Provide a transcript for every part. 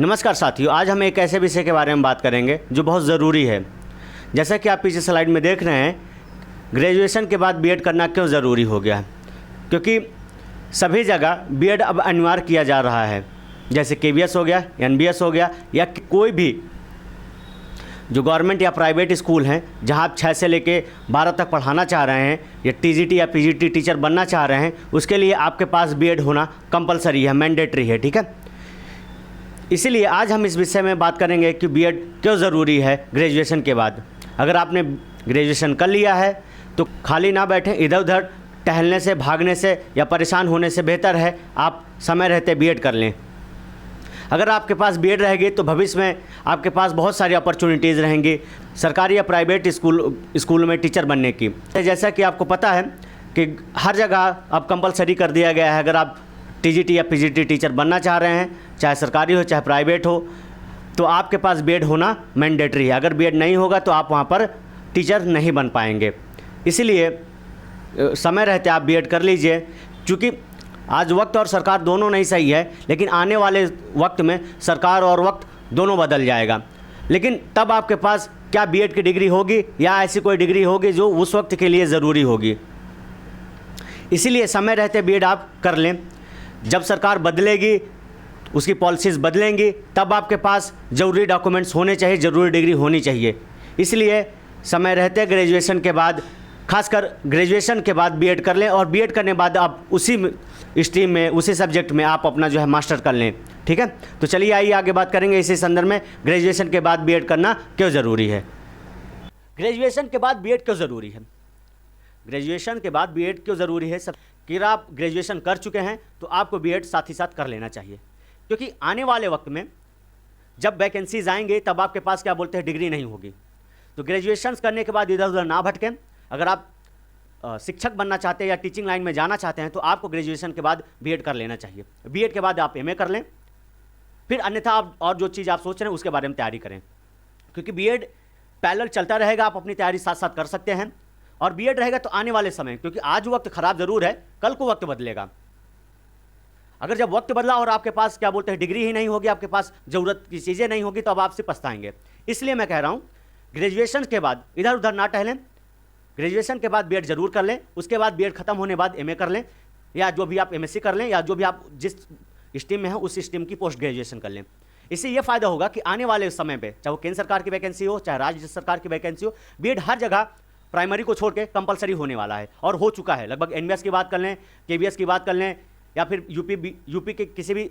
नमस्कार साथियों, आज हम एक ऐसे विषय के बारे में बात करेंगे जो बहुत ज़रूरी है। जैसा कि आप पीछे स्लाइड में देख रहे हैं, ग्रेजुएशन के बाद बीएड करना क्यों ज़रूरी हो गया है। क्योंकि सभी जगह बीएड अब अनिवार्य किया जा रहा है। जैसे केवीएस हो गया, एनबीएस हो गया, या कोई भी जो गवर्नमेंट या प्राइवेट स्कूल हैं जहां आप 6 से लेके 12 तक पढ़ाना चाह रहे हैं, या टीजीटी या पीजीटी टीचर बनना चाह रहे हैं, उसके लिए आपके पास बीएड होना कंपलसरी है, मैंडेटरी है। ठीक है, इसीलिए आज हम इस विषय में बात करेंगे कि बीएड क्यों ज़रूरी है ग्रेजुएशन के बाद। अगर आपने ग्रेजुएशन कर लिया है तो खाली ना बैठें, इधर उधर टहलने से, भागने से या परेशान होने से बेहतर है आप समय रहते बीएड कर लें। अगर आपके पास बीएड रहेगी तो भविष्य में आपके पास बहुत सारी अपॉर्चुनिटीज़ रहेंगी सरकारी या प्राइवेट स्कूल में टीचर बनने की। जैसा कि आपको पता है कि हर जगह अब कंपलसरी कर दिया गया है, अगर आप टीजीटी या पीजीटी टीचर बनना चाह रहे हैं, चाहे सरकारी हो चाहे प्राइवेट हो, तो आपके पास बीएड होना मैंडेटरी है। अगर बीएड नहीं होगा तो आप वहाँ पर टीचर नहीं बन पाएंगे। इसीलिए समय रहते आप बीएड कर लीजिए। क्योंकि आज वक्त और सरकार दोनों नहीं सही है, लेकिन आने वाले वक्त में सरकार और वक्त दोनों बदल जाएगा। लेकिन तब आपके पास क्या बीएड की डिग्री होगी या ऐसी कोई डिग्री होगी जो उस वक्त के लिए ज़रूरी होगी। इसीलिए समय रहते बीएड आप कर लें। जब सरकार बदलेगी, उसकी पॉलिसीज़ बदलेंगी, तब आपके पास ज़रूरी डॉक्यूमेंट्स होने चाहिए, ज़रूरी डिग्री होनी चाहिए। इसलिए समय रहते ग्रेजुएशन के बाद, खासकर ग्रेजुएशन के बाद बीएड कर लें, और बीएड करने के बाद आप उसी स्ट्रीम में, उसी सब्जेक्ट में आप अपना जो है मास्टर कर लें। ठीक है, तो चलिए आइए आगे बात करेंगे इसी संदर्भ में, ग्रेजुएशन के बाद बीएड करना क्यों ज़रूरी है। ग्रेजुएशन के बाद बीएड क्यों ज़रूरी है। ग्रेजुएशन के बाद बीएड क्यों ज़रूरी है। सब कि आप ग्रेजुएशन कर चुके हैं तो आपको बीएड साथ ही साथ कर लेना चाहिए। क्योंकि आने वाले वक्त में जब वैकेंसीज आएंगे तब आपके पास क्या बोलते हैं डिग्री नहीं होगी। तो ग्रेजुएशन करने के बाद इधर उधर ना भटकें। अगर आप शिक्षक बनना चाहते हैं या टीचिंग लाइन में जाना चाहते हैं तो आपको ग्रेजुएशन के बाद बीएड कर लेना चाहिए। बीएड के बाद आप एमए कर लें, फिर अन्यथा आप और जो चीज़ आप सोच रहे हैं उसके बारे में तैयारी करें। क्योंकि बीएड पैरेलल चलता रहेगा, आप अपनी तैयारी साथ साथ कर सकते हैं। और बीएड रहेगा तो आने वाले समय, क्योंकि आज वक्त खराब जरूर है, कल को वक्त बदलेगा। अगर जब वक्त बदला और आपके पास क्या बोलते हैं डिग्री ही नहीं होगी, आपके पास जरूरत की चीज़ें नहीं होगी, तो अब आपसे पछताएंगे। इसलिए मैं कह रहा हूँ ग्रेजुएशन के बाद इधर उधर ना टहलें। ग्रेजुएशन के बाद बीएड जरूर कर लें। उसके बाद बीएड खत्म होने बाद एमए कर लें, या जो भी आप एमएससी कर लें, या जो भी आप जिस स्ट्रीम में हैं उस स्ट्रीम की पोस्ट ग्रेजुएशन कर लें। इससे यह फायदा होगा कि आने वाले समय पे, चाहे वो केंद्र सरकार की वैकेंसी हो चाहे राज्य सरकार की वैकेंसी हो, बीएड हर जगह प्राइमरी को छोड़ के कंपलसरी होने वाला है और हो चुका है। लगभग एनबीएस की बात कर लें, केवीएस की बात कर लें, या फिर यूपी के किसी भी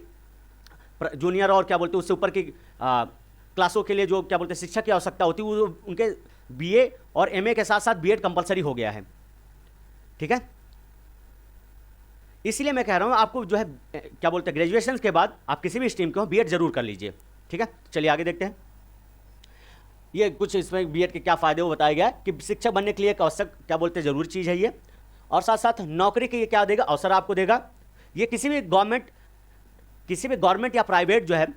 जूनियर और क्या बोलते हैं उससे ऊपर की क्लासों के लिए जो क्या बोलते हैं शिक्षक की आवश्यकता होती है, वो उनके बीए और एमए के साथ साथ बीएड कंपलसरी हो गया है। ठीक है, इसलिए मैं कह रहा हूँ आपको जो है क्या बोलते हैं ग्रेजुएशन के बाद आप किसी भी स्ट्रीम के हो बीएड जरूर कर लीजिए। ठीक है, चलिए आगे देखते हैं। ये कुछ इसमें बीएड के क्या फ़ायदे वो बताया गया है कि शिक्षक बनने के लिए एक आवश्यक क्या बोलते हैं ज़रूरी चीज़ है ये, और साथ साथ नौकरी के लिए क्या देगा, अवसर आपको देगा। ये किसी भी गवर्नमेंट या प्राइवेट जो है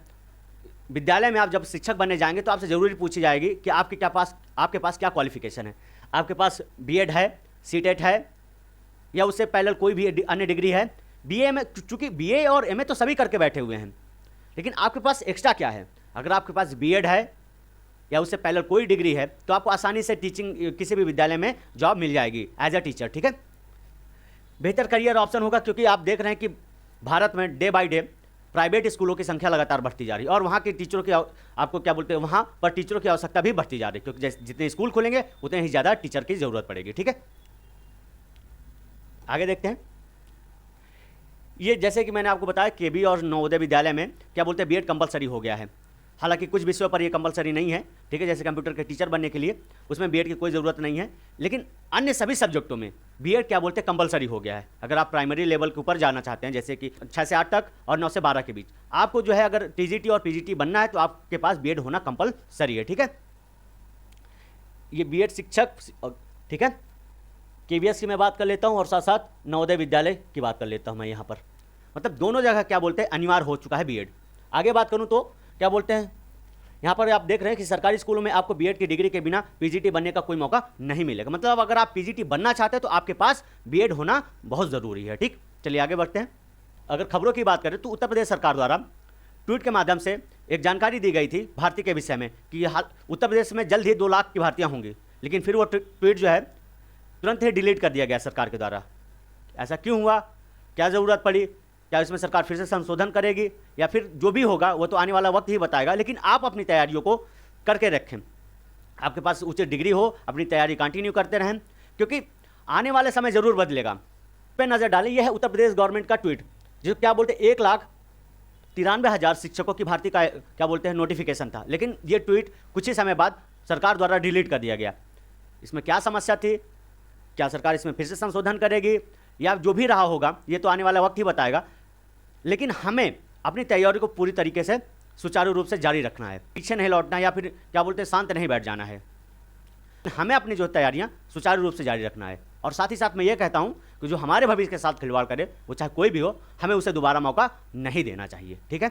विद्यालय में आप जब शिक्षक बनने जाएंगे तो आपसे ज़रूरी पूछी जाएगी कि आपके पास क्या क्वालिफिकेशन है। आपके पास बीएड है, सीटेट है, या उससे पहले कोई भी अन्य डिग्री है। बीए में, चूँकि बीए और एमए तो सभी करके बैठे हुए हैं, लेकिन आपके पास एक्स्ट्रा क्या है। अगर आपके पास बीएड है या उससे पहले कोई डिग्री है तो आपको आसानी से टीचिंग किसी भी विद्यालय में जॉब मिल जाएगी एज अ टीचर। ठीक है, बेहतर करियर ऑप्शन होगा। क्योंकि आप देख रहे हैं कि भारत में डे बाय डे प्राइवेट स्कूलों की संख्या लगातार बढ़ती जा रही है, और वहाँ के टीचरों की आपको क्या बोलते हैं वहाँ पर टीचरों की आवश्यकता भी बढ़ती जा रही है। क्योंकि जितने स्कूल खुलेंगे उतने ही ज़्यादा टीचर की ज़रूरत पड़ेगी। ठीक है, आगे देखते हैं। ये जैसे कि मैंने आपको बताया केबी और नवोदय विद्यालय में क्या बोलते हैं बीएड कंपलसरी हो गया है। हालांकि कुछ विषयों पर ये कंपलसरी नहीं है। ठीक है, जैसे कंप्यूटर के टीचर बनने के लिए उसमें बीएड की कोई ज़रूरत नहीं है, लेकिन अन्य सभी सब्जेक्टों में बीएड क्या बोलते हैं कंपलसरी हो गया है। अगर आप प्राइमरी लेवल के ऊपर जाना चाहते हैं, जैसे कि 6 से 8 तक और 9 से 12 के बीच, आपको जो है अगर टीजीटी और पीजीटी बनना है तो आपके पास बीएड होना कंपलसरी है। ठीक है, ये बीएड शिक्षक। ठीक है, केवीएस की मैं बात कर लेता हूँ और साथ साथ नवोदय विद्यालय की बात कर लेता हूँ मैं यहाँ पर। मतलब दोनों जगह क्या बोलते हैं अनिवार्य हो चुका है बीएड। आगे बात करूँ तो क्या बोलते हैं, यहाँ पर आप देख रहे हैं कि सरकारी स्कूलों में आपको बीएड की डिग्री के बिना पीजीटी बनने का कोई मौका नहीं मिलेगा। मतलब अगर आप पीजीटी बनना चाहते हैं तो आपके पास बीएड होना बहुत ज़रूरी है। ठीक, चलिए आगे बढ़ते हैं। अगर खबरों की बात करें तो उत्तर प्रदेश सरकार द्वारा ट्वीट के माध्यम से एक जानकारी दी गई थी भर्ती के विषय में कि उत्तर प्रदेश में जल्द ही 2 लाख की भर्तियाँ होंगी, लेकिन फिर वो ट्वीट जो है तुरंत ही डिलीट कर दिया गया सरकार के द्वारा। ऐसा क्यों हुआ, क्या ज़रूरत पड़ी, क्या इसमें सरकार फिर से संशोधन करेगी, या फिर जो भी होगा वो तो आने वाला वक्त ही बताएगा। लेकिन आप अपनी तैयारियों को करके रखें, आपके पास उचित डिग्री हो, अपनी तैयारी कंटिन्यू करते रहें, क्योंकि आने वाले समय ज़रूर बदलेगा। पे नज़र डालें, यह है उत्तर प्रदेश गवर्नमेंट का ट्वीट, जो क्या बोलते हैं 1,93,000 शिक्षकों की भर्ती का क्या बोलते हैं नोटिफिकेशन था, लेकिन ये ट्वीट कुछ ही समय बाद सरकार द्वारा डिलीट कर दिया गया। इसमें क्या समस्या थी, क्या सरकार इसमें फिर से संशोधन करेगी, या जो भी रहा होगा ये तो आने वाला वक्त ही बताएगा। लेकिन हमें अपनी तैयारी को पूरी तरीके से सुचारू रूप से जारी रखना है, पीछे नहीं लौटना है, या फिर क्या बोलते हैं शांत नहीं बैठ जाना है। हमें अपनी जो तैयारियां सुचारू रूप से जारी रखना है। और साथ ही साथ मैं ये कहता हूं कि जो हमारे भविष्य के साथ खिलवाड़ करे, वो चाहे कोई भी हो, हमें उसे दोबारा मौका नहीं देना चाहिए। ठीक है।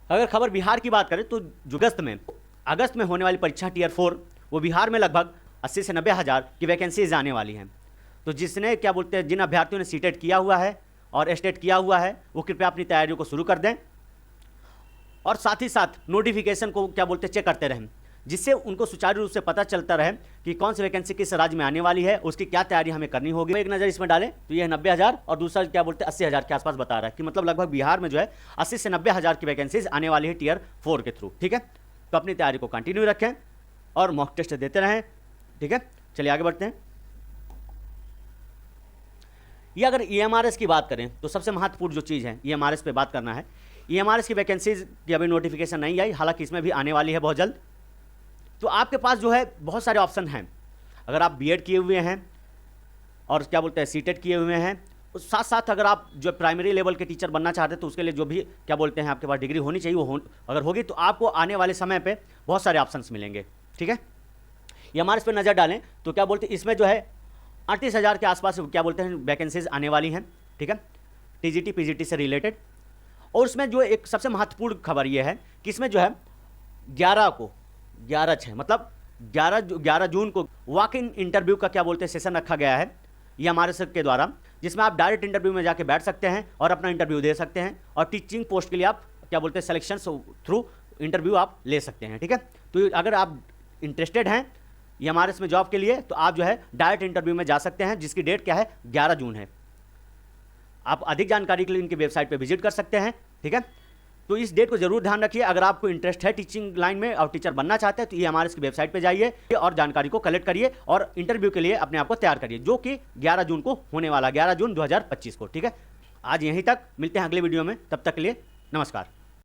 अगर खबर बिहार की बात करें तो जो अगस्त में होने वाली परीक्षा टियर 4, वो बिहार में लगभग 80 से 90 हज़ार की वैकेंसीज आने वाली हैं। तो जिसने क्या बोलते हैं जिन अभ्यर्थियों ने सीटेट किया हुआ है और स्टेट किया हुआ है, वो कृपया अपनी तैयारियों को शुरू कर दें, और साथ ही साथ नोटिफिकेशन को क्या बोलते हैं चेक करते रहें, जिससे उनको सुचारू रूप से पता चलता रहे कि कौन सी वैकेंसी किस राज्य में आने वाली है, उसकी क्या तैयारी हमें करनी होगी। एक नज़र इसमें डालें तो यह 90 हज़ार और दूसरा क्या बोलते हैं 80 हज़ार के आसपास बता रहा है कि मतलब लगभग बिहार में जो है 80 से 90 हज़ार की वैकेंसीज आने वाली है टियर 4 के थ्रू। ठीक है। तो अपनी तैयारी को कंटिन्यू रखें और मॉक टेस्ट देते रहें। ठीक है, चलिए आगे बढ़ते हैं। ये अगर EMRS की बात करें तो सबसे महत्वपूर्ण जो चीज़ है EMRS पे बात करना है। EMRS की वैकेंसीज की अभी नोटिफिकेशन नहीं आई, हालांकि इसमें भी आने वाली है बहुत जल्द। तो आपके पास जो है बहुत सारे ऑप्शन हैं। अगर आप B.Ed किए हुए हैं और क्या बोलते हैं सीटेट किए हुए हैं, उस साथ साथ अगर आप जो प्राइमरी लेवल के टीचर बनना चाहते हैं तो उसके लिए जो भी क्या बोलते हैं आपके पास डिग्री होनी चाहिए, वो अगर होगी तो आपको आने वाले समय पे बहुत सारे ऑप्शंस मिलेंगे। ठीक है। EMRS पे नज़र डालें तो क्या बोलते हैं इसमें जो है 38 हज़ार के आसपास क्या बोलते हैं वैकेंसीज आने वाली हैं। ठीक है, TGT PGT से रिलेटेड। और उसमें जो एक सबसे महत्वपूर्ण खबर ये है कि इसमें जो है 11/6 मतलब 11 जून को वॉक इन इंटरव्यू का क्या बोलते हैं सेशन रखा गया है EMRS के द्वारा, जिसमें आप डायरेक्ट इंटरव्यू में जाके बैठ सकते हैं और अपना इंटरव्यू दे सकते हैं, और टीचिंग पोस्ट के लिए आप क्या बोलते हैं सिलेक्शन थ्रू इंटरव्यू आप ले सकते हैं। ठीक है। तो अगर आप इंटरेस्टेड हैं EMRS में जॉब के लिए तो आप जो है डायरेक्ट इंटरव्यू में जा सकते हैं, जिसकी डेट क्या है 11 जून है। आप अधिक जानकारी के लिए इनकी वेबसाइट पे विजिट कर सकते हैं। ठीक है। तो इस डेट को जरूर ध्यान रखिए। अगर आपको इंटरेस्ट है टीचिंग लाइन में और टीचर बनना चाहते हैं तो EMRS की वेबसाइट पे जाइए और जानकारी को कलेक्ट करिए और इंटरव्यू के लिए अपने आप को तैयार करिए, जो कि 11 जून को होने वाला, 11 जून 2025 को। ठीक है। आज यहीं तक, मिलते हैं अगले वीडियो में, तब तक के लिए नमस्कार।